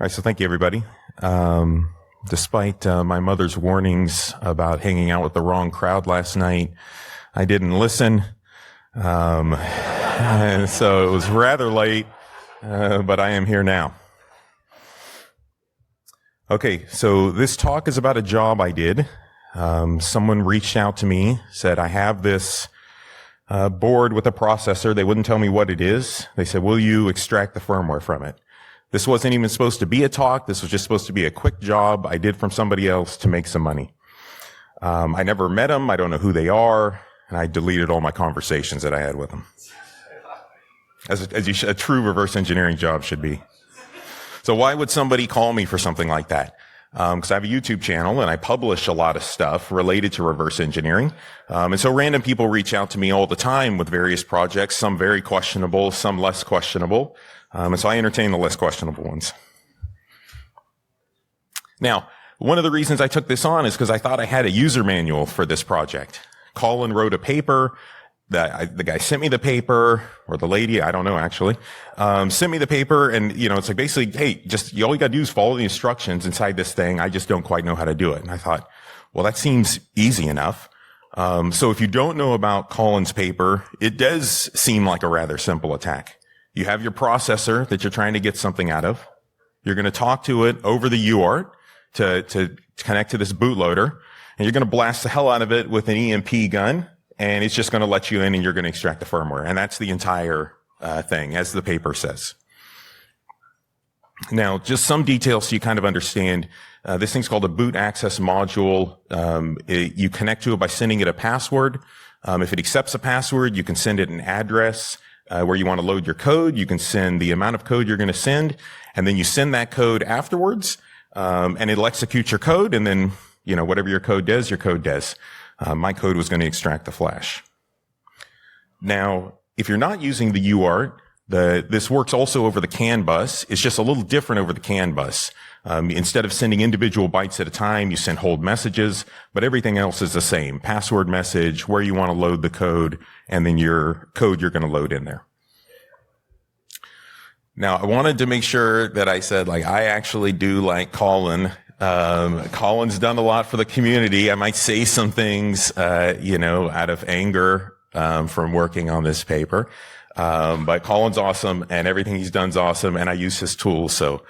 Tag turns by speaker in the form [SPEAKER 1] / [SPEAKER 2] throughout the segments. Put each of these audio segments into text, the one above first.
[SPEAKER 1] All right, so thank you, everybody. Despite my mother's warnings about hanging out with the wrong crowd last night, I didn't listen. And so it was rather late, but I am here now. Okay, so this talk is about a job I did. Someone reached out to me, said, I have this board with a processor. They wouldn't tell me what it is. They said, will you extract the firmware from it? This wasn't even supposed to be a talk. This was just supposed to be a quick job I did from somebody else to make some money. I never met them. I don't know who they are. And I deleted all my conversations that I had with them. As a true reverse engineering job should be. So why would somebody call me for something like that? Because I have a YouTube channel and I publish a lot of stuff related to reverse engineering. And so random people reach out to me all the time with various projects, some very questionable, some less questionable. And so I entertain the less questionable ones. Now, one of the reasons I took this on is because I thought I had a user manual for this project. Colin wrote a paper. The guy sent me the paper, or the lady, I don't know actually, sent me the paper, and it's like basically, hey, all you gotta do is follow the instructions inside this thing. I just don't quite know how to do it. And I thought, well, that seems easy enough. So if you don't know about Colin's paper, it does seem like a rather simple attack. You have your processor that you're trying to get something out of. You're going to talk to it over the UART to connect to this bootloader, and you're going to blast the hell out of it with an EMP gun, and it's just going to let you in, and you're going to extract the firmware. And that's the entire thing, as the paper says. Now, just some details so you kind of understand. This thing's called a boot access module. You connect to it by sending it a password. If it accepts a password, you can send it an address where you want to load your code. You can send the amount of code you're going to send, and then you send that code afterwards, and it'll execute your code, and then, whatever your code does, your code does. My code was going to extract the flash. Now, if you're not using the UART, this works also over the CAN bus. It's just a little different over the CAN bus. Instead of sending individual bytes at a time, you send hold messages, but everything else is the same. Password message, where you want to load the code, and then your code you're going to load in there. Now, I wanted to make sure that I said, I actually do like Colin. Colin's done a lot for the community. I might say some things, out of anger, from working on this paper. But Colin's awesome, and everything he's done's awesome, and I use his tools, so,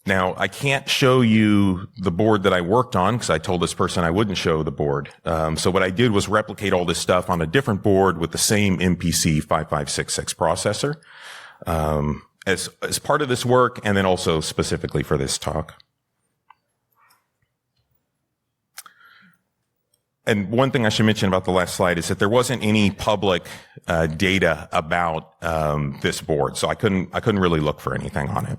[SPEAKER 1] Now, I can't show you the board that I worked on because I told this person I wouldn't show the board. So what I did was replicate all this stuff on a different board with the same MPC 5566 processor, as part of this work, and then also specifically for this talk. And one thing I should mention about the last slide is that there wasn't any public data about this board, so I couldn't really look for anything on it.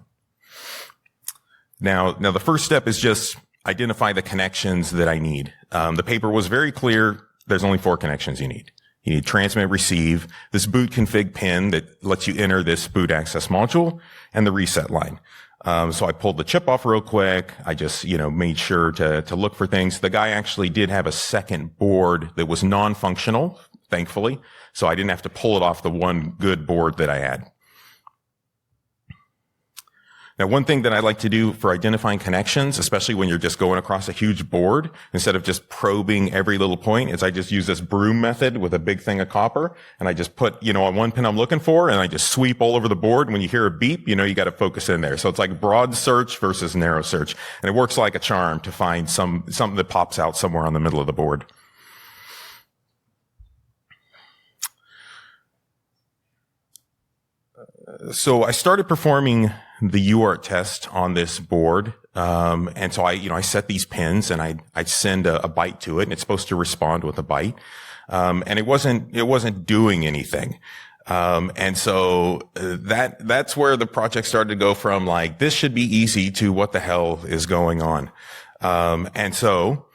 [SPEAKER 1] Now the first step is just identify the connections that I need. The paper was very clear. There's only 4 connections you need. You need transmit, receive, this boot config pin that lets you enter this boot access module, and the reset line. So I pulled the chip off real quick. I just, made sure to look for things. The guy actually did have a second board that was non-functional, thankfully. So I didn't have to pull it off the one good board that I had. Now, one thing that I like to do for identifying connections, especially when you're just going across a huge board, instead of just probing every little point, is I just use this broom method with a big thing of copper, and I just put, on one pin I'm looking for, and I just sweep all over the board. And when you hear a beep, you got to focus in there. So it's like broad search versus narrow search. And it works like a charm to find something that pops out somewhere on the middle of the board. So I started performing the UART test on this board. And so I set these pins, and I send a byte to it, and it's supposed to respond with a byte. And it wasn't doing anything. And so that's where the project started to go from this should be easy to what the hell is going on. And so,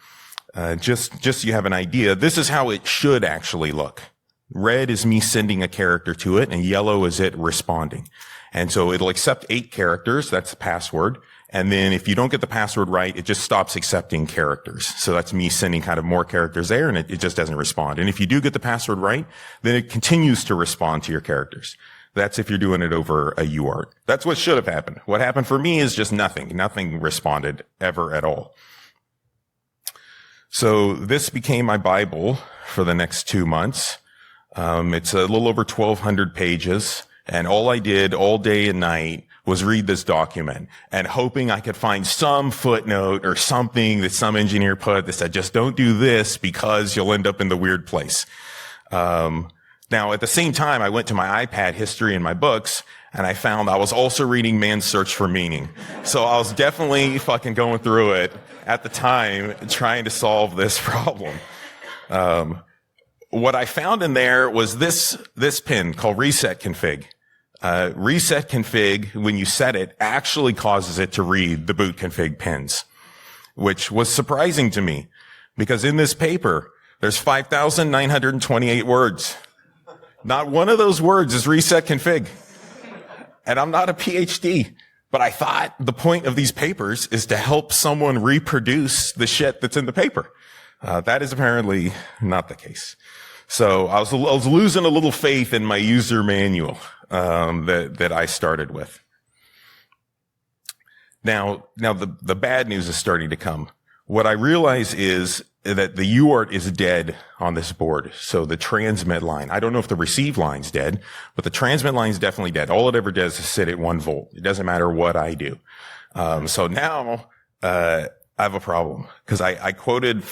[SPEAKER 1] just so you have an idea, this is how it should actually look. Red is me sending a character to it, and yellow is it responding. And so it'll accept 8 characters. That's the password. And then if you don't get the password right, it just stops accepting characters. So that's me sending kind of more characters there, and it just doesn't respond. And if you do get the password right, then it continues to respond to your characters. That's if you're doing it over a UART. That's what should have happened. What happened for me is just nothing. Nothing responded ever at all. So this became my Bible for the next 2 months. It's a little over 1,200 pages. And all I did all day and night was read this document and hoping I could find some footnote or something that some engineer put that said, just don't do this because you'll end up in the weird place. Now, at the same time, I went to my iPad history in my books, and I found I was also reading Man's Search for Meaning. So I was definitely fucking going through it at the time, trying to solve this problem. What I found in there was this pin called reset config. Reset config, when you set it, actually causes it to read the boot config pins, which was surprising to me because in this paper, there's 5,928 words. Not one of those words is reset config. And I'm not a PhD, but I thought the point of these papers is to help someone reproduce the shit that's in the paper. That is apparently not the case. So I was losing a little faith in my user manual, that I started with. Now the bad news is starting to come. What I realize is that the UART is dead on this board. So the transmit line, I don't know if the receive line's dead, but the transmit line's definitely dead. All it ever does is sit at 1 volt. It doesn't matter what I do. So now, I have a problem because I quoted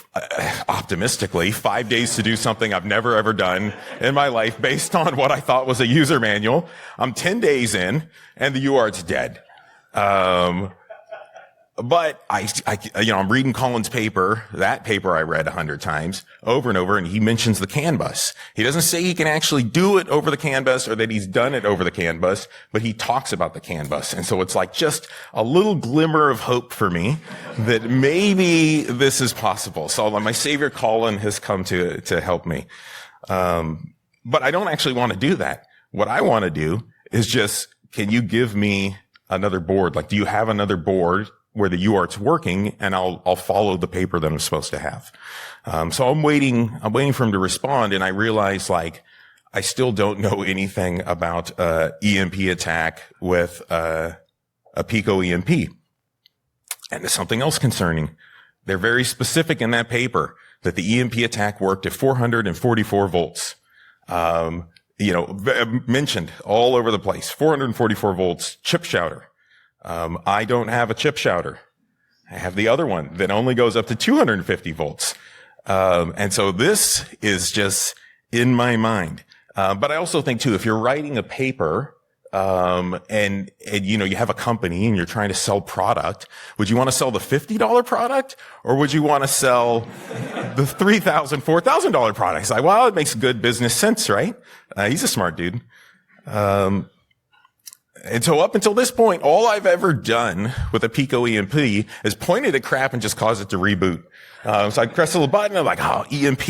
[SPEAKER 1] optimistically 5 days to do something I've never ever done in my life based on what I thought was a user manual. I'm 10 days in and the UART's dead. But I'm reading Colin's paper, that paper I read 100 times over and over, and he mentions the CAN bus. He doesn't say he can actually do it over the CAN bus or that he's done it over the CAN bus, but he talks about the CAN bus. And so it's like just a little glimmer of hope for me that maybe this is possible. So my savior Colin has come to help me. But I don't actually want to do that. What I want to do is just, can you give me another board? Like, do you have another board where the UART's working, and I'll follow the paper that I'm supposed to have. So I'm waiting for him to respond, and I realize, like, I still don't know anything about, EMP attack with, a Pico EMP. And there's something else concerning. They're very specific in that paper that the EMP attack worked at 444 volts. Mentioned all over the place, 444 volts, chip shouter. I don't have a chip shouter. I have the other one that only goes up to 250 volts. And so this is just in my mind. But I also think too, if you're writing a paper, and you have a company and you're trying to sell product, would you want to sell the $50 product or would you want to sell the $3,000, $4,000 product? It's like, well, it makes good business sense, right? He's a smart dude. And so up until this point, all I've ever done with a Pico EMP is pointed at crap and just cause it to reboot. So I press a little button, I'm like, oh, EMP,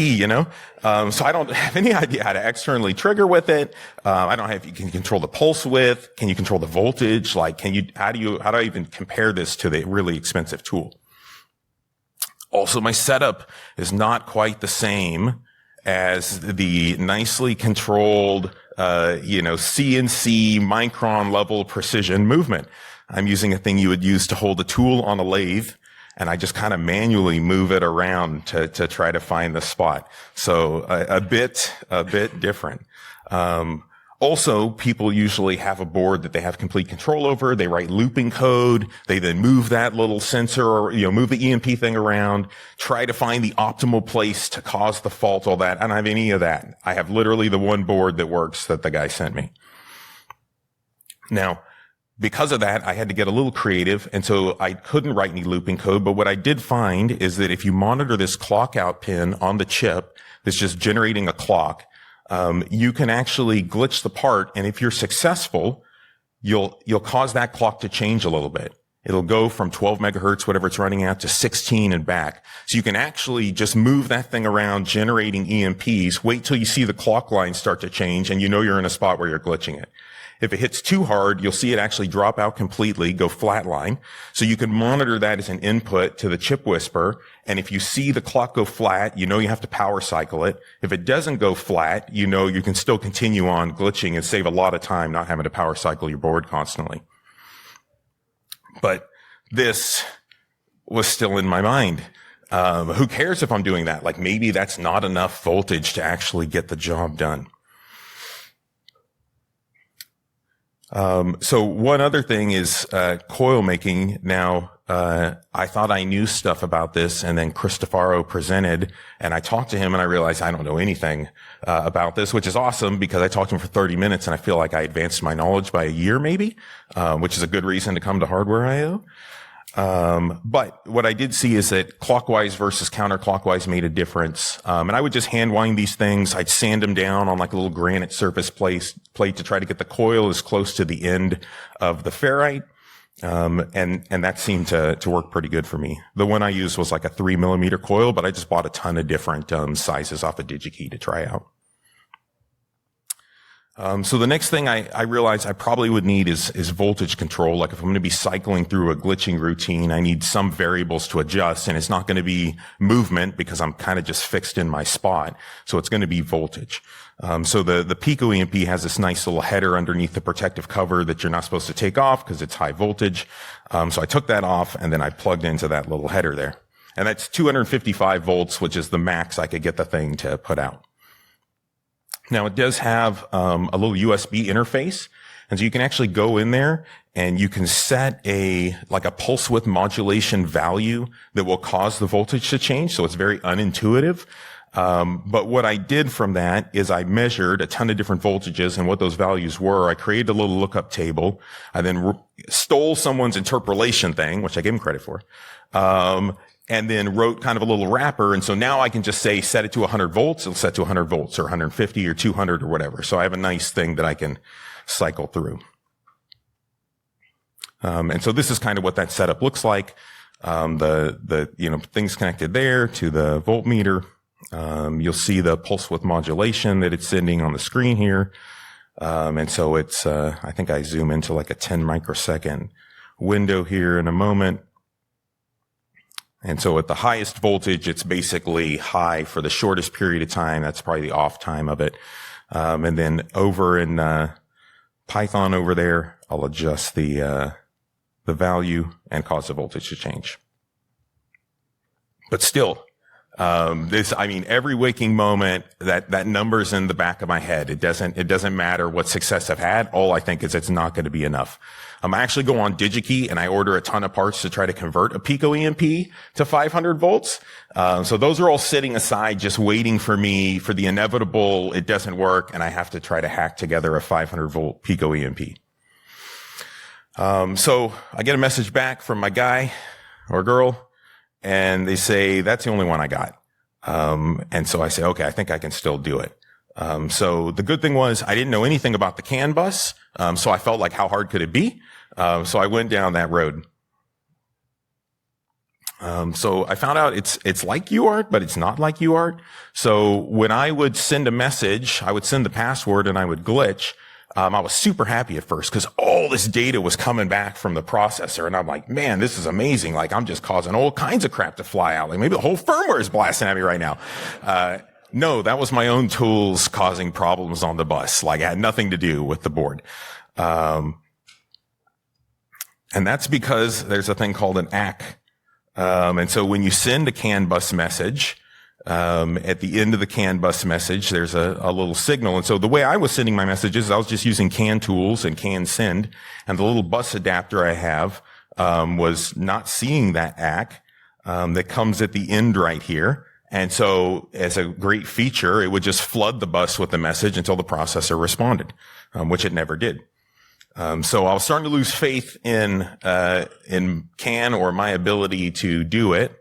[SPEAKER 1] So I don't have any idea how to externally trigger with it. I don't have, you can control the pulse width. Can you control the voltage? Like, how do I even compare this to the really expensive tool? Also, my setup is not quite the same as the nicely controlled, CNC micron level precision movement. I'm using a thing you would use to hold a tool on a lathe, and I just kind of manually move it around to try to find the spot. So a bit different. Also, people usually have a board that they have complete control over. They write looping code. They then move that little sensor or, move the EMP thing around, try to find the optimal place to cause the fault, all that. I don't have any of that. I have literally the one board that works that the guy sent me. Now, because of that, I had to get a little creative, and so I couldn't write any looping code, but what I did find is that if you monitor this clock out pin on the chip that's just generating a clock, you can actually glitch the part, and if you're successful, you'll cause that clock to change a little bit. It'll go from 12 megahertz, whatever it's running at, to 16 and back. So you can actually just move that thing around, generating EMPs, wait till you see the clock line start to change, and you know you're in a spot where you're glitching it. If it hits too hard, you'll see it actually drop out completely, go flatline. So you can monitor that as an input to the chip whisper. And if you see the clock go flat, you know you have to power cycle it. If it doesn't go flat, you know you can still continue on glitching and save a lot of time not having to power cycle your board constantly. But this was still in my mind. Who cares if I'm doing that? Like, maybe that's not enough voltage to actually get the job done. So one other thing is, coil making. Now, I thought I knew stuff about this, and then Cristofaro presented, and I talked to him, and I realized I don't know anything, about this, which is awesome because I talked to him for 30 minutes, and I feel like I advanced my knowledge by a year maybe, which is a good reason to come to hardwear.io. But what I did see is that clockwise versus counterclockwise made a difference. And I would just hand wind these things. I'd sand them down on like a little granite surface plate to try to get the coil as close to the end of the ferrite. And that seemed to work pretty good for me. The one I used was like a 3 millimeter coil, but I just bought a ton of different, sizes off of DigiKey to try out. So the next thing I realized I probably would need is voltage control. Like if I'm going to be cycling through a glitching routine, I need some variables to adjust, and it's not going to be movement because I'm kind of just fixed in my spot. So it's going to be voltage. So the Pico EMP has this nice little header underneath the protective cover that you're not supposed to take off because it's high voltage. So I took that off and then I plugged into that little header there. And that's 255 volts, which is the max I could get the thing to put out. Now it does have a little USB interface, and so you can actually go in there and you can set a pulse width modulation value that will cause the voltage to change. So it's very unintuitive. But what I did from that is I measured a ton of different voltages and what those values were. I created a little lookup table. I then stole someone's interpolation thing, which I gave him credit for. And then wrote kind of a little wrapper. And so now I can just say, set it to 100 volts. It'll set to 100 volts or 150 or 200 or whatever. So I have a nice thing that I can cycle through. And so this is kind of what that setup looks like. Things connected there to the voltmeter. You'll see the pulse width modulation that it's sending on the screen here. And so it's, I think I zoom into like a 10 microsecond window here in a moment. And so at the highest voltage, it's basically high for the shortest period of time. That's probably the off time of it. And then over in Python over there, I'll adjust the value and cause the voltage to change. But still, every waking moment, that number's in the back of my head. It doesn't matter what success I've had. All I think is it's not going to be enough. I actually go on DigiKey and I order a ton of parts to try to convert a Pico EMP to 500 volts. So those are all sitting aside, just waiting for me for the inevitable. It doesn't work, and I have to try to hack together a 500 volt Pico EMP. So I get a message back from my guy or girl, and they say, that's the only one I got. And so I say, okay, I think I can still do it. So the good thing was I didn't know anything about the CAN bus. So I felt like, how hard could it be? So I went down that road. So I found out it's like UART, but it's not like UART. So when I would send a message, I would send the password and I would glitch. I was super happy at first because all this data was coming back from the processor. And I'm like, man, this is amazing. Like, I'm just causing all kinds of crap to fly out. Like, maybe the whole firmware is blasting at me right now. No, that was my own tools causing problems on the bus. Like, it had nothing to do with the board. And that's because there's a thing called an ACK. And so when you send a CAN bus message, at the end of the CAN bus message, there's a little signal. And so the way I was sending my messages, I was just using CAN tools and CAN send. And the little bus adapter I have, was not seeing that ACK, that comes at the end right here. And so as a great feature, it would just flood the bus with the message until the processor responded, which it never did. So I was starting to lose faith in CAN or my ability to do it.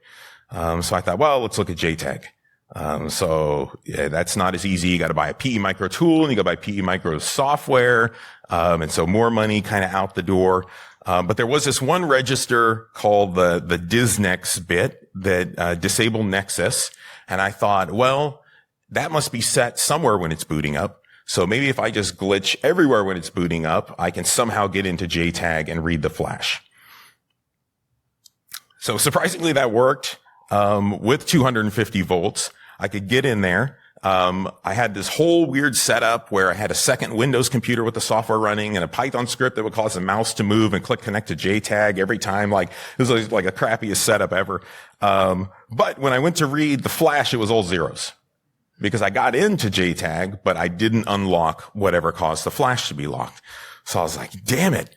[SPEAKER 1] So I thought, well, let's look at JTAG. That's not as easy. You got to buy a PE Micro tool and you got to buy PE Micro software. And so more money kind of out the door. But there was this one register called the DisNex bit that disabled Nexus. And I thought, well, that must be set somewhere when it's booting up. So maybe if I just glitch everywhere when it's booting up, I can somehow get into JTAG and read the flash. So surprisingly, that worked. With 250 volts, I could get in there. I had this whole weird setup where I had a second Windows computer with the software running and a Python script that would cause the mouse to move and click connect to JTAG every time. Like, this was like a crappiest setup ever. But when I went to read the flash, it was all zeros because I got into JTAG, but I didn't unlock whatever caused the flash to be locked. So I was like, damn it.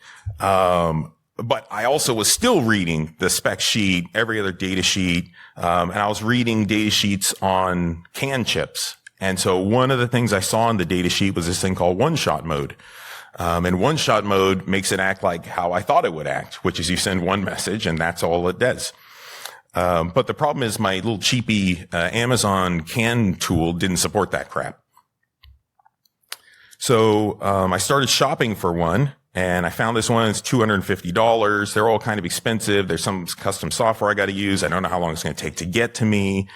[SPEAKER 1] But I also was still reading the spec sheet, every other data sheet, and I was reading data sheets on CAN chips. And so one of the things I saw in the data sheet was this thing called one-shot mode. And one-shot mode makes it act like how I thought it would act, which is you send one message and that's all it does. But the problem is my little cheapy Amazon CAN tool didn't support that crap. So I started shopping for one. And I found this one. It's $250. They're all kind of expensive. There's some custom software I got to use. I don't know how long it's going to take to get to me.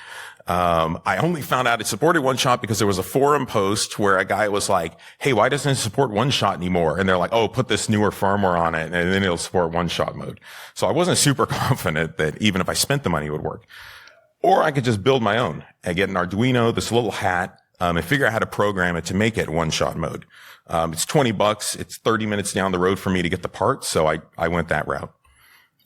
[SPEAKER 1] I only found out it supported one shot because there was a forum post where a guy was like, hey, why doesn't it support one shot anymore? And they're like, oh, put this newer firmware on it and then it'll support one shot mode. So I wasn't super confident that even if I spent the money, it would work. Or I could just build my own and get an Arduino, this little hat, and figure out how to program it to make it one shot mode. It's $20. It's 30 minutes down the road for me to get the parts. So I went that route.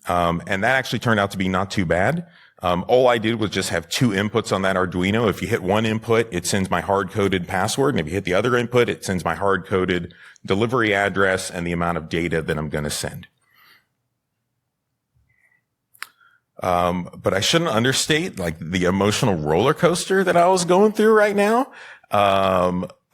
[SPEAKER 1] And that actually turned out to be not too bad. All I did was just have two inputs on that Arduino. If you hit one input, it sends my hard-coded password. And if you hit the other input, it sends my hard-coded delivery address and the amount of data that I'm going to send. But I shouldn't understate like the emotional roller coaster that I was going through right now.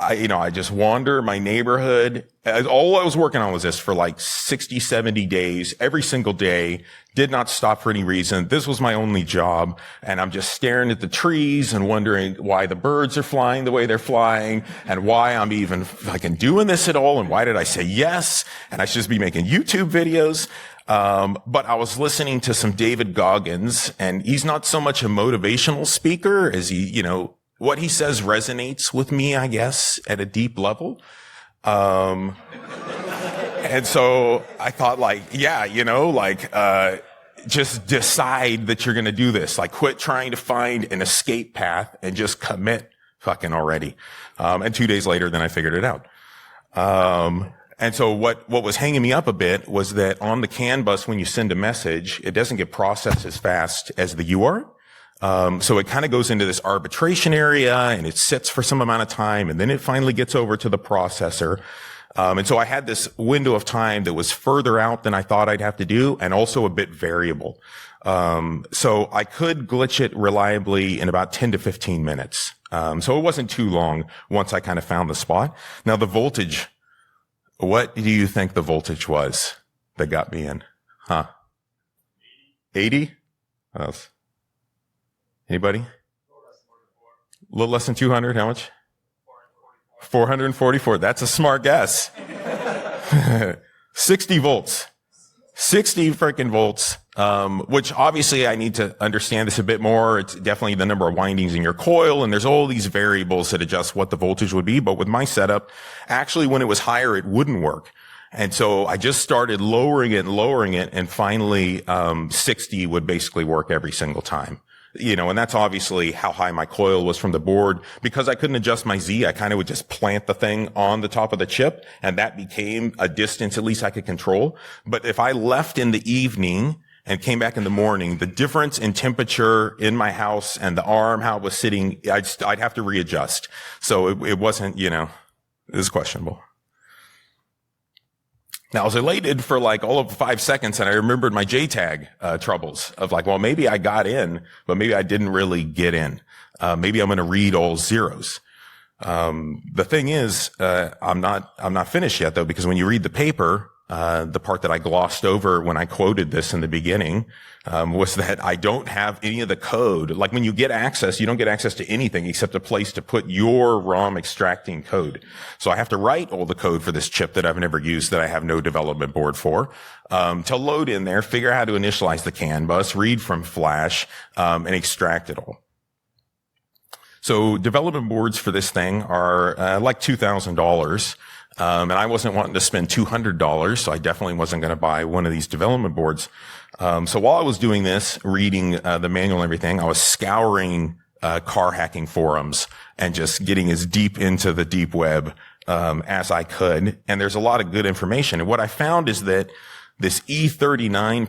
[SPEAKER 1] I just wander my neighborhood. All I was working on was this for like 60, 70 days, every single day, did not stop for any reason. This was my only job. And I'm just staring at the trees and wondering why the birds are flying the way they're flying and why I'm even fucking doing this at all. And why did I say yes? And I should just be making YouTube videos. But I was listening to some David Goggins, and he's not so much a motivational speaker as he, what he says resonates with me, I guess, at a deep level. And so I thought just decide that you're going to do this. Like quit trying to find an escape path and just commit fucking already. And 2 days later, then I figured it out. And so what was hanging me up a bit was that on the CAN bus, when you send a message, it doesn't get processed as fast as the UART. So it kind of goes into this arbitration area and it sits for some amount of time and then it finally gets over to the processor. And so I had this window of time that was further out than I thought I'd have to do and also a bit variable. So I could glitch it reliably in about 10 to 15 minutes. So it wasn't too long once I kind of found the spot. Now the voltage, what do you think the voltage was that got me in? 80? What else? Anybody? A little less than 200. How much? 444. That's a smart guess. 60 volts. 60 freaking volts. Which obviously I need to understand this a bit more. It's definitely the number of windings in your coil, and there's all these variables that adjust what the voltage would be. But with my setup, actually when it was higher, it wouldn't work. And so I just started lowering it, and finally, 60 would basically work every single time. And that's obviously how high my coil was from the board. Because I couldn't adjust my Z, I kind of would just plant the thing on the top of the chip, and that became a distance at least I could control. But if I left in the evening and came back in the morning, the difference in temperature in my house and the arm, how it was sitting, I'd have to readjust. So it wasn't, it was questionable. Now, I was elated for like all of 5 seconds, and I remembered my JTAG troubles of like, well, maybe I got in, but maybe I didn't really get in. Maybe I'm going to read all zeros. The thing is, I'm not finished yet though, because when you read the paper, the part that I glossed over when I quoted this in the beginning, was that I don't have any of the code. Like when you get access, you don't get access to anything except a place to put your ROM extracting code. So I have to write all the code for this chip that I've never used, that I have no development board for, to load in there, figure out how to initialize the CAN bus, read from flash, and extract it all. So development boards for this thing are like $2,000. And I wasn't wanting to spend $200, so I definitely wasn't going to buy one of these development boards. So while I was doing this, reading the manual and everything, I was scouring car hacking forums and just getting as deep into the deep web as I could. And there's a lot of good information. And what I found is that this E39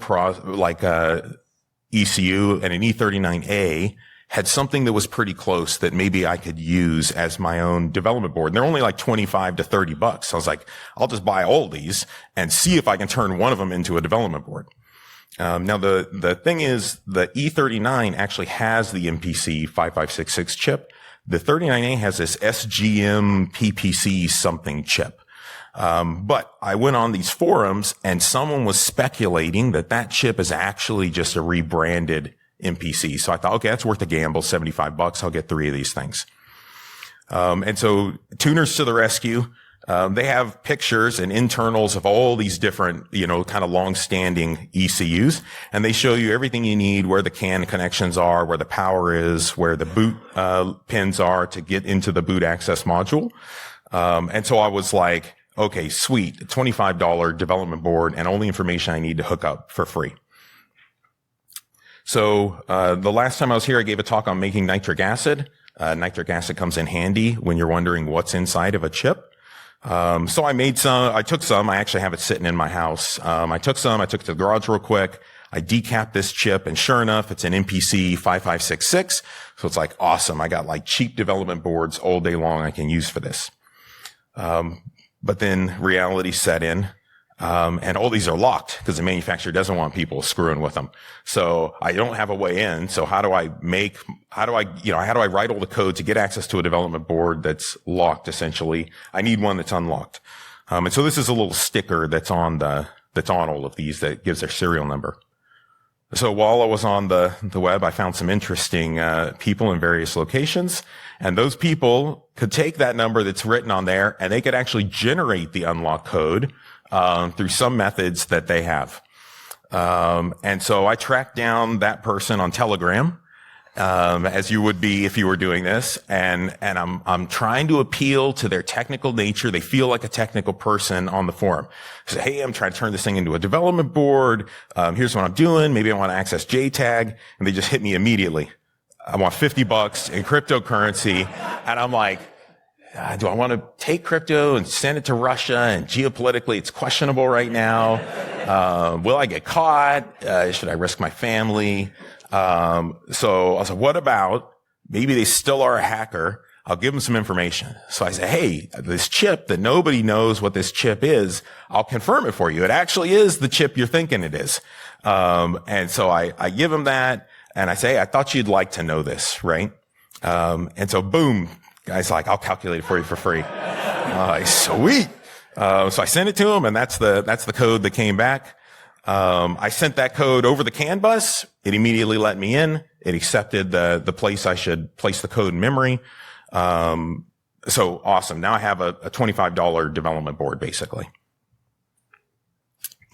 [SPEAKER 1] ECU and an E39A had something that was pretty close that maybe I could use as my own development board. And they're only like $25 to $30. So I was like, I'll just buy all these and see if I can turn one of them into a development board. Now the thing is, the E39 actually has the MPC 5566 chip. The 39A has this SGM PPC something chip. But I went on these forums and someone was speculating that that chip is actually just a rebranded MPC. So I thought, okay, that's worth a gamble, $75. I'll get 3 of these things. And so tuners to the rescue. They have pictures and internals of all these different, kind of long-standing ECUs, and they show you everything you need, where the CAN connections are, where the power is, where the boot pins are to get into the boot access module. And so I was like, okay, sweet, $25 development board and all the information I need to hook up for free. So the last time I was here, I gave a talk on making nitric acid. Nitric acid comes in handy when you're wondering what's inside of a chip. So I took some, I actually have it sitting in my house. I took it to the garage real quick. I decapped this chip, and sure enough, it's an MPC 5566. So it's like, awesome. I got like cheap development boards all day long I can use for this. But then reality set in. And all these are locked because the manufacturer doesn't want people screwing with them. So I don't have a way in. So how do I write all the code to get access to a development board that's locked essentially? I need one that's unlocked. And so this is a little sticker that's on all of these that gives their serial number. So while I was on the web, I found some interesting people in various locations, and those people could take that number that's written on there and they could actually generate the unlock code through some methods that they have. And so I tracked down that person on Telegram, as you would be if you were doing this. And I'm trying to appeal to their technical nature. They feel like a technical person on the forum. I say, hey, I'm trying to turn this thing into a development board. Here's what I'm doing. Maybe I want to access JTAG. And they just hit me immediately. I want $50 in cryptocurrency. And I'm like, do I want to take crypto and send it to Russia? And geopolitically, it's questionable right now. Will I get caught? Should I risk my family? So I was like, what about maybe they still are a hacker? I'll give them some information. So I say, hey, this chip that nobody knows what this chip is, I'll confirm it for you. It actually is the chip you're thinking it is. And so I give them that and I say, hey, I thought you'd like to know this, right? And so boom. Guy's like, I'll calculate it for you for free. Sweet. So I sent it to him, and that's the code that came back. I sent that code over the CAN bus. It immediately let me in. It accepted the place I should place the code in memory. So awesome. Now I have a $25 development board, basically.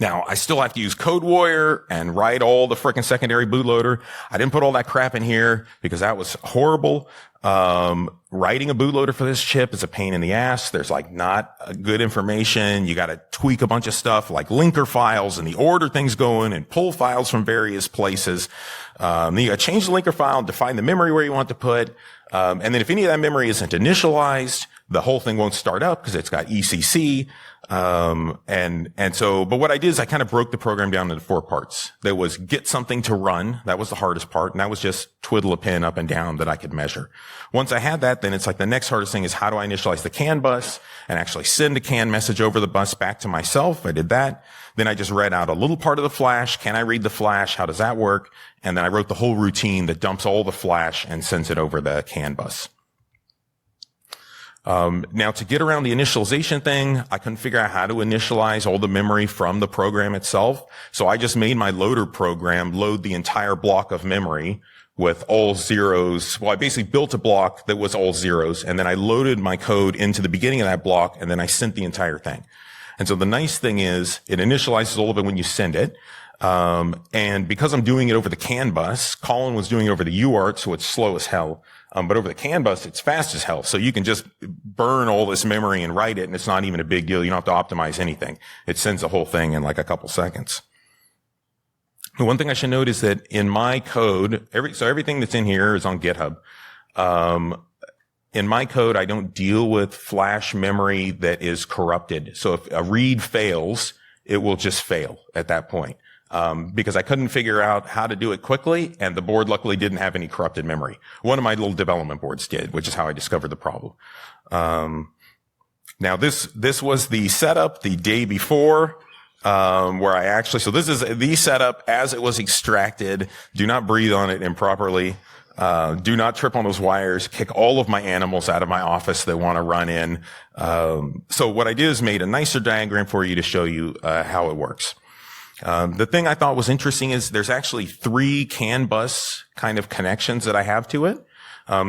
[SPEAKER 1] Now, I still have to use CodeWarrior and write all the frickin' secondary bootloader. I didn't put all that crap in here because that was horrible. Writing a bootloader for this chip is a pain in the ass. There's like not good information. You got to tweak a bunch of stuff like linker files and the order things go in and pull files from various places. Then you got to change the linker file and define the memory where you want to put. And then if any of that memory isn't initialized, the whole thing won't start up because it's got ECC. But what I did is I kind of broke the program down into 4 parts. There was get something to run. That was the hardest part. And that was just twiddle a pin up and down that I could measure. Once I had that, then it's like the next hardest thing is how do I initialize the CAN bus and actually send a CAN message over the bus back to myself. I did that. Then I just read out a little part of the flash. Can I read the flash? How does that work? And then I wrote the whole routine that dumps all the flash and sends it over the CAN bus. Now, to get around the initialization thing, I couldn't figure out how to initialize all the memory from the program itself. So I just made my loader program load the entire block of memory with all zeros. Well, I basically built a block that was all zeros, and then I loaded my code into the beginning of that block, and then I sent the entire thing. And so the nice thing is it initializes all of it when you send it. And because I'm doing it over the CAN bus, Colin was doing it over the UART, so it's slow as hell. But over the CAN bus, it's fast as hell. So you can just burn all this memory and write it, and it's not even a big deal. You don't have to optimize anything. It sends the whole thing in like a couple seconds. The one thing I should note is that in my code, everything that's in here is on GitHub. In my code, I don't deal with flash memory that is corrupted. So if a read fails, it will just fail at that point. Because I couldn't figure out how to do it quickly, and the board luckily didn't have any corrupted memory. One of my little development boards did, which is how I discovered the problem. Now this was the setup the day before, where I actually, so this is the setup as it was extracted. Do not breathe on it improperly. Do not trip on those wires. Kick all of my animals out of my office that want to run in. So what I did is made a nicer diagram for you to show you how it works. The thing I thought was interesting is there's actually 3 CAN bus kind of connections that I have to it.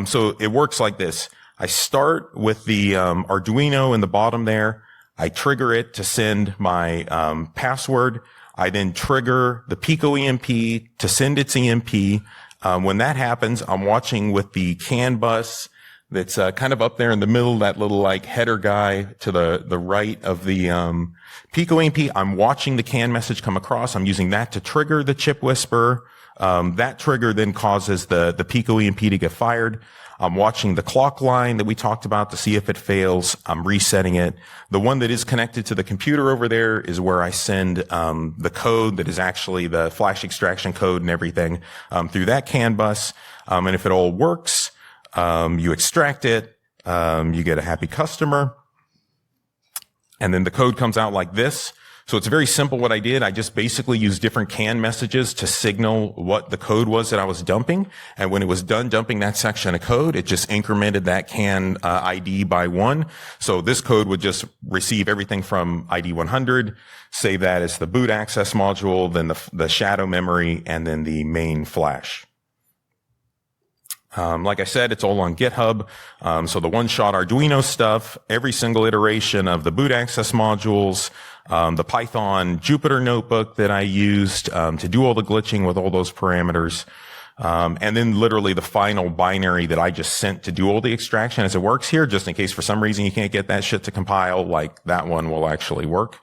[SPEAKER 1] So it works like this. I start with the Arduino in the bottom there. I trigger it to send my password. I then trigger the Pico EMP to send its EMP. When that happens, I'm watching with the CAN bus that's kind of up there in the middle, that little like header guy to the right of the Pico EMP. I'm watching the CAN message come across. I'm using that to trigger the chip whisper. That trigger then causes the Pico EMP to get fired. I'm watching the clock line that we talked about to see if it fails. I'm resetting it. The one that is connected to the computer over there is where I send the code that is actually the flash extraction code and everything through that CAN bus. And if it all works, you extract it, you get a happy customer, and then the code comes out like this. So it's very simple what I did. I just basically used different CAN messages to signal what the code was that I was dumping. And when it was done dumping that section of code, it just incremented that CAN ID by 1. So this code would just receive everything from ID 100, save that as the boot access module, then the shadow memory, and then the main flash. Like I said, it's all on GitHub. So the one-shot Arduino stuff, every single iteration of the boot access modules, the Python Jupyter notebook that I used to do all the glitching with all those parameters, and then literally the final binary that I just sent to do all the extraction as it works here, just in case for some reason you can't get that shit to compile, like that one will actually work.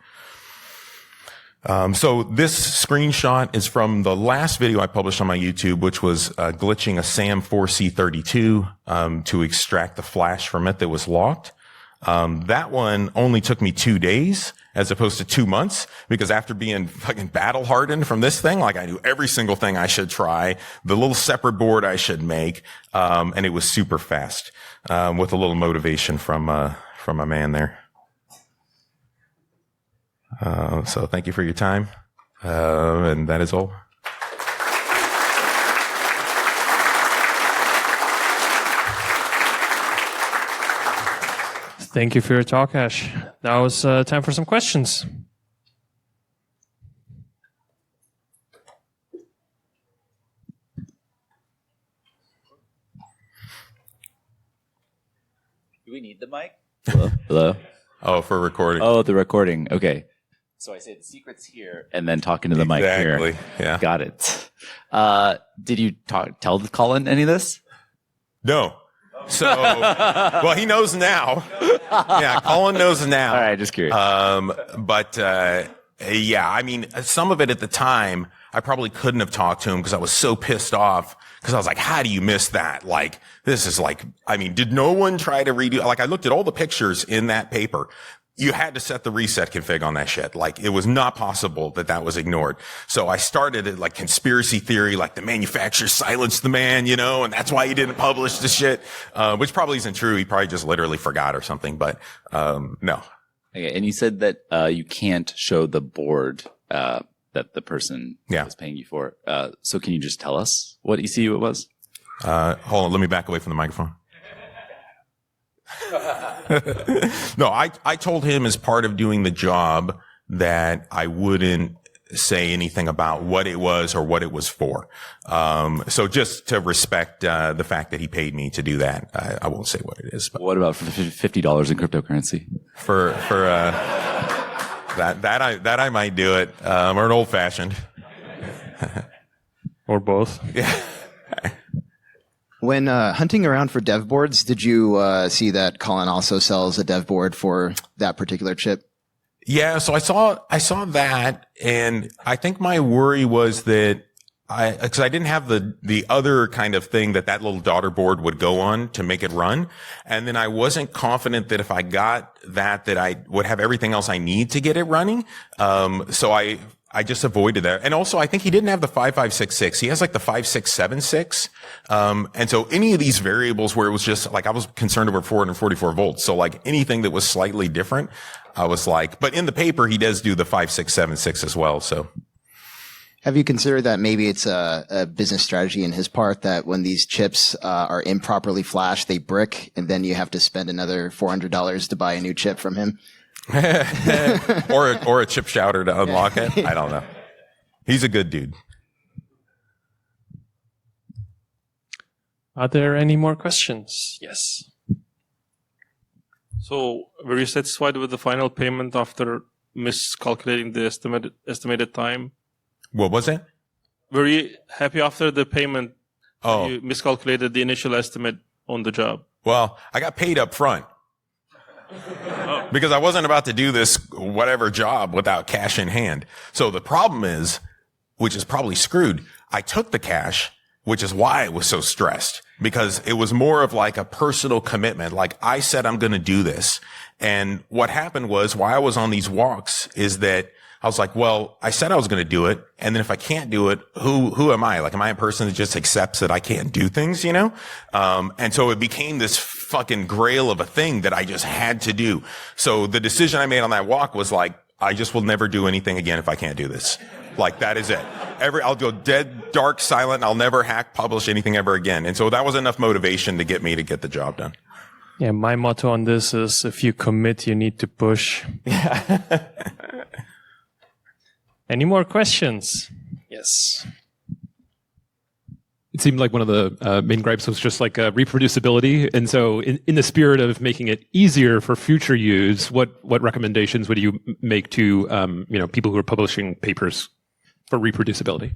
[SPEAKER 1] So this screenshot is from the last video I published on my YouTube, which was glitching a SAM4C32 to extract the flash from it that was locked. That one only took me 2 days as opposed to 2 months, because after being fucking battle hardened from this thing, like I knew every single thing I should try, the little separate board I should make, and it was super fast, with a little motivation from a man there. So thank you for your time. And that is all.
[SPEAKER 2] Thank you for your talk, Ash. Now it's time for some questions.
[SPEAKER 3] Do we need the mic? Hello? Hello?
[SPEAKER 1] Oh, for recording.
[SPEAKER 3] Oh, the recording. Okay. So I say the secret's here and then talking to the mic here.
[SPEAKER 1] Exactly. Yeah.
[SPEAKER 3] Got it. Did you tell Colin any of this?
[SPEAKER 1] No. So, well, he knows now. Yeah, Colin knows now.
[SPEAKER 3] All right, just curious.
[SPEAKER 1] Yeah, I mean, some of it at the time, I probably couldn't have talked to him because I was so pissed off. Because I was like, how do you miss that? Like, this is like, I mean, did no one try to redo? Like, I looked at all the pictures in that paper. You had to set the reset config on that shit. Like, it was not possible that was ignored. So I started it like conspiracy theory, like the manufacturer silenced the man, you know, and that's why he didn't publish the shit, which probably isn't true. He probably just literally forgot or something, but, no.
[SPEAKER 3] Okay. And you said that, you can't show the board, that the person was paying you for. So can you just tell us what ECU it was?
[SPEAKER 1] Hold on. Let me back away from the microphone. No, I told him as part of doing the job that I wouldn't say anything about what it was or what it was for. So just to respect, the fact that he paid me to do that, I won't say what it is. But
[SPEAKER 3] what about for $50 in cryptocurrency?
[SPEAKER 1] That I might do it, or an old fashioned.
[SPEAKER 2] Or both.
[SPEAKER 1] Yeah.
[SPEAKER 4] When hunting around for dev boards, did you see that Colin also sells a dev board for that particular chip?
[SPEAKER 1] Yeah, so I saw that, and I think my worry was that because I didn't have the other kind of thing that little daughter board would go on to make it run. And then I wasn't confident that if I got that I would have everything else I need to get it running. So I just avoided that. And also I think he didn't have the 5566. He has like the 5676. And so any of these variables where it was just like, I was concerned over 444 volts. So like anything that was slightly different, I was like, but in the paper, he does do the 5676 as well. So.
[SPEAKER 4] Have you considered that maybe it's a business strategy in his part that when these chips are improperly flashed, they brick, and then you have to spend another $400 to buy a new chip from him?
[SPEAKER 1] or a chip shouter to unlock it. I don't know. He's a good dude.
[SPEAKER 2] Are there any more questions? Yes.
[SPEAKER 5] So were you satisfied with the final payment after miscalculating the estimated time?
[SPEAKER 1] What was it?
[SPEAKER 5] Were you happy after the payment?
[SPEAKER 1] Oh,
[SPEAKER 5] You miscalculated the initial estimate on the job.
[SPEAKER 1] well, I got paid up front because I wasn't about to do this whatever job without cash in hand. So the problem is, which is probably screwed, I took the cash, which is why I was so stressed, because it was more of like a personal commitment. Like I said, I'm going to do this. And what happened was while I was on these walks is that I was like, well, I said I was going to do it. And then if I can't do it, who am I? Like, am I a person that just accepts that I can't do things, you know? And so it became this fucking grail of a thing that I just had to do. So the decision I made on that walk was like, I just will never do anything again if I can't do this. Like, that is it. I'll go dead, dark, silent. I'll never hack, publish anything ever again. And so that was enough motivation to get me to get the job done.
[SPEAKER 2] Yeah, my motto on this is if you commit, you need to push. Any more questions? Yes.
[SPEAKER 6] It seemed like one of the main gripes was just like reproducibility. And so in the spirit of making it easier for future use, what recommendations would you make to people who are publishing papers for reproducibility?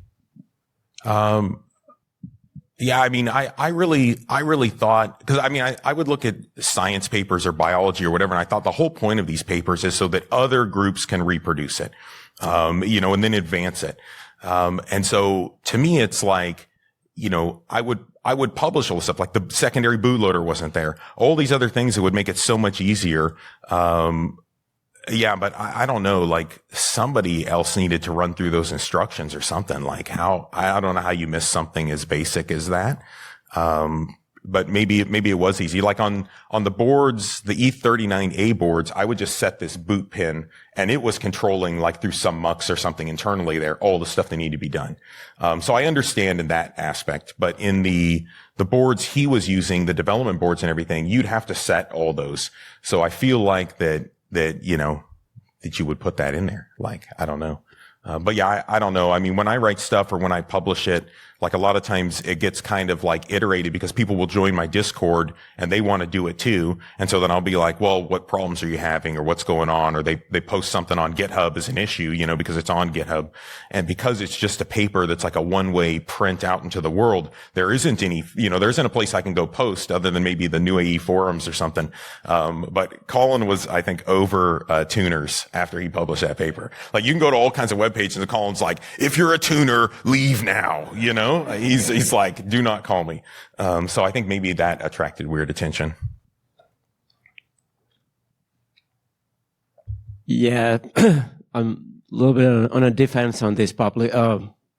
[SPEAKER 1] Yeah, I mean, I really thought, because I mean, I would look at science papers or biology or whatever, and I thought the whole point of these papers is so that other groups can reproduce it, and then advance it. And so to me, it's like, I would publish all this stuff, like the secondary bootloader wasn't there. All these other things that would make it so much easier. Yeah, but I don't know, like somebody else needed to run through those instructions or something. Like I don't know how you miss something as basic as that. But maybe it was easy. Like on the boards, the E39A boards, I would just set this boot pin and it was controlling like through some mux or something internally there, all the stuff that needed to be done. So I understand in that aspect, but in the boards he was using, the development boards and everything, you'd have to set all those. So I feel like that you would put that in there. Like, I don't know. But yeah, I don't know. I mean, when I write stuff or when I publish it, like a lot of times it gets kind of like iterated because people will join my Discord and they want to do it too. And so then I'll be like, well, what problems are you having or what's going on? Or they post something on GitHub as an issue, because it's on GitHub. And because it's just a paper that's like a one-way print out into the world, there isn't any, there isn't a place I can go post other than maybe the New AE forums or something. But Colin was, I think, over tuners after he published that paper. Like you can go to all kinds of web pages and Colin's like, if you're a tuner, leave now, He's like, do not call me. So I think maybe that attracted weird attention.
[SPEAKER 7] Yeah, I'm a little bit on a defense on this public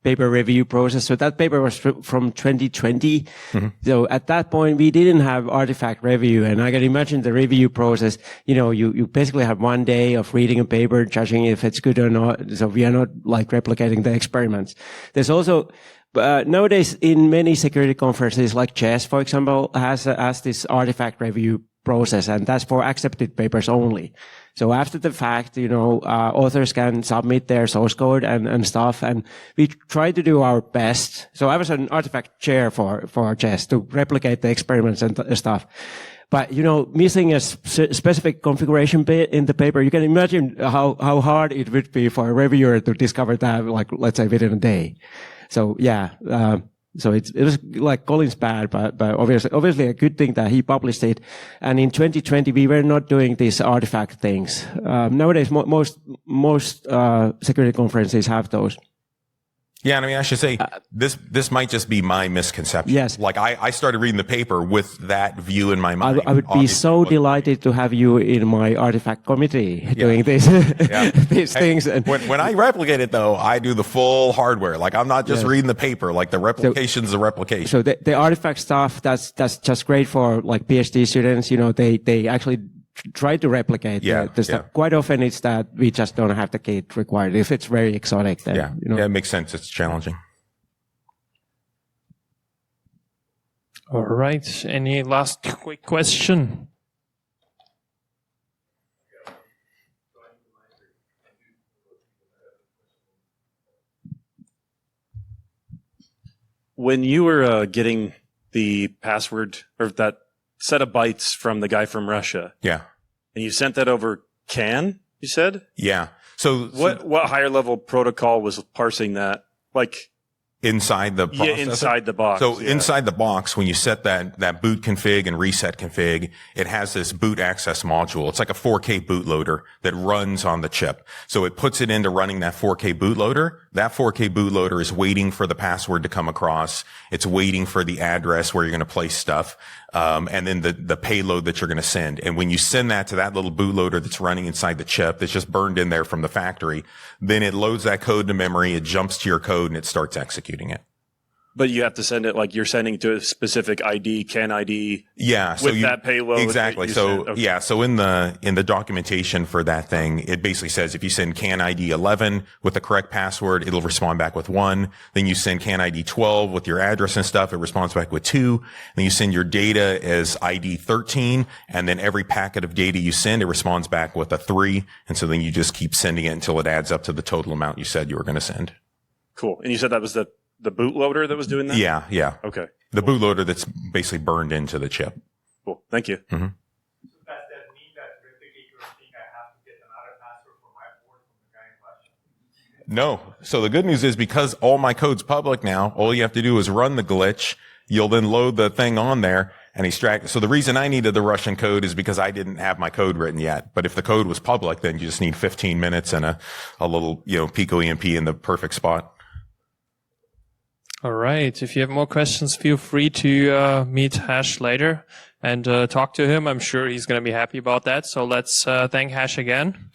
[SPEAKER 7] paper review process. So that paper was from 2020. Mm-hmm. So at that point, we didn't have artifact review. And I can imagine the review process, you basically have 1 day of reading a paper, judging if it's good or not. So we are not like replicating the experiments. There's also, nowadays in many security conferences like CHES, for example, has this artifact review process, and that's for accepted papers only. So after the fact, authors can submit their source code and stuff, and we try to do our best. So I was an artifact chair for Chess to replicate the experiments and stuff. But, missing a specific configuration bit in the paper, you can imagine how hard it would be for a reviewer to discover that, like, let's say within a day. So yeah, so it was like Colin's bad, but obviously a good thing that he published it. And in 2020, we were not doing these artifact things. Nowadays, most security conferences have those.
[SPEAKER 1] Yeah, and I mean, I should say, this might just be my misconception.
[SPEAKER 7] Yes.
[SPEAKER 1] Like, I started reading the paper with that view in my mind.
[SPEAKER 7] I would be so delighted to have you in my artifact committee doing these things. And
[SPEAKER 1] when I replicate it, though, I do the full hardware. Like, I'm not just reading the paper. Like, the replication's the replication.
[SPEAKER 7] So the artifact stuff, that's just great for, like, PhD students. They actually try to replicate the stuff. Quite often it's that we just don't have the kit required. If it's very exotic, then,
[SPEAKER 1] Yeah, it makes sense. It's challenging.
[SPEAKER 2] All right. Any last quick question?
[SPEAKER 8] When you were getting the password or that set of bytes from the guy from Russia.
[SPEAKER 1] Yeah.
[SPEAKER 8] And you sent that over CAN, you said?
[SPEAKER 1] Yeah. So
[SPEAKER 8] what higher level protocol was parsing that? Like
[SPEAKER 1] inside the processor?
[SPEAKER 8] Yeah, inside the box.
[SPEAKER 1] So inside the box, when you set that boot config and reset config, it has this boot access module. It's like a 4K bootloader that runs on the chip. So it puts it into running that 4K bootloader. That 4K bootloader is waiting for the password to come across. It's waiting for the address where you're going to place stuff. And then the payload that you're going to send. And when you send that to that little bootloader that's running inside the chip, that's just burned in there from the factory, then it loads that code to memory, it jumps to your code, and it starts executing it.
[SPEAKER 8] But you have to send it like you're sending to a specific ID, CAN ID.
[SPEAKER 1] Yeah.
[SPEAKER 8] So with that payload.
[SPEAKER 1] Exactly. So yeah. So in the documentation for that thing, it basically says if you send CAN ID 11 with the correct password, it'll respond back with 1. Then you send CAN ID 12 with your address and stuff, it responds back with 2. Then you send your data as ID 13, and then every packet of data you send, it responds back with a 3. And so then you just keep sending it until it adds up to the total amount you said you were going to send.
[SPEAKER 8] Cool. And you said that was the bootloader that was doing that?
[SPEAKER 1] Yeah, yeah.
[SPEAKER 8] Okay.
[SPEAKER 1] The bootloader that's basically burned into the chip.
[SPEAKER 8] Cool. Thank you.
[SPEAKER 1] Mm-hmm.
[SPEAKER 9] So does that mean that replicator thing I have to get another password for my board from the guy in question?
[SPEAKER 1] No. So the good news is because all my code's public now, all you have to do is run the glitch. You'll then load the thing on there and extract. So the reason I needed the Russian code is because I didn't have my code written yet. But if the code was public, then you just need 15 minutes and a little, Pico EMP in the perfect spot.
[SPEAKER 2] All right. If you have more questions, feel free to meet Hash later and talk to him. I'm sure he's going to be happy about that. So let's thank Hash again.